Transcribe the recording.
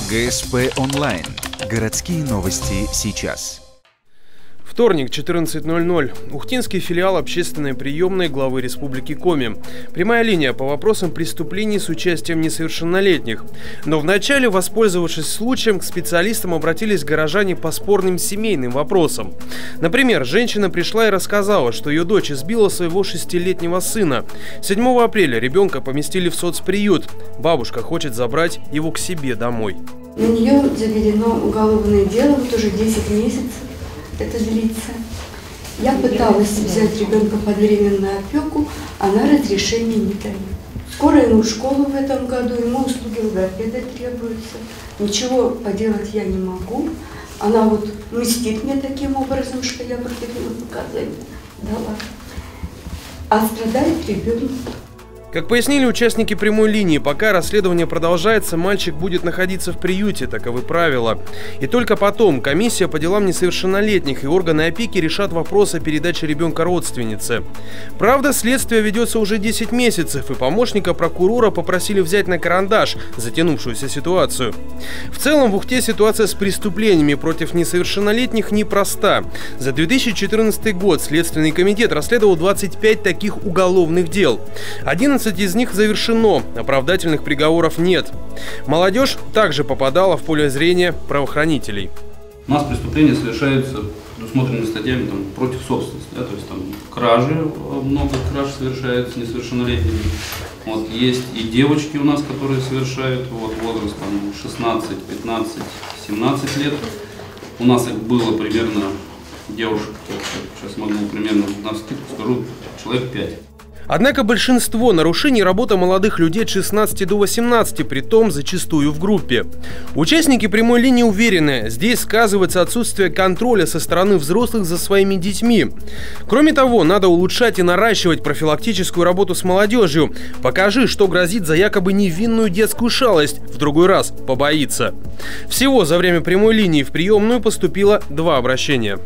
ГСП онлайн. Городские новости сейчас. Вторник, 14:00. Ухтинский филиал общественной приемной главы Республики Коми. Прямая линия по вопросам преступлений с участием несовершеннолетних. Но вначале, воспользовавшись случаем, к специалистам обратились горожане по спорным семейным вопросам. Например, женщина пришла и рассказала, что ее дочь избила своего 6-летнего сына. 7 апреля ребенка поместили в соцприют. Бабушка хочет забрать его к себе домой. На нее заведено уголовное дело, вот уже 10 месяцев. Это длится. Я пыталась взять ребенка под временную опеку, она разрешения не дает. Скоро ему в школу в этом году, ему услуги логопеда требуются. Ничего поделать я не могу. Она вот мстит мне таким образом, что я против него показания дала. А страдает ребенок. Как пояснили участники прямой линии, пока расследование продолжается, мальчик будет находиться в приюте, таковы правила. И только потом комиссия по делам несовершеннолетних и органы опеки решат вопрос о передаче ребенка родственнице. Правда, следствие ведется уже 10 месяцев, и помощника прокурора попросили взять на карандаш затянувшуюся ситуацию. В целом, в Ухте ситуация с преступлениями против несовершеннолетних непроста. За 2014 год Следственный комитет расследовал 25 таких уголовных дел. 11 из них завершено, оправдательных приговоров нет. Молодежь также попадала в поле зрения правоохранителей. У нас преступления совершаются предусмотренными статьями против собственности, то есть кражи, много краж совершается несовершеннолетними. Вот, есть и девочки у нас, которые совершают возраст 16, 15, 17 лет. У нас их было примерно девушек, сейчас могу примерно на скидку скажу, человек 5. Однако большинство нарушений – работа молодых людей от 16 до 18, притом зачастую в группе. Участники прямой линии уверены, здесь сказывается отсутствие контроля со стороны взрослых за своими детьми. Кроме того, надо улучшать и наращивать профилактическую работу с молодежью. Покажи, что грозит за якобы невинную детскую шалость, в другой раз побоится. Всего за время прямой линии в приемную поступило 2 обращения.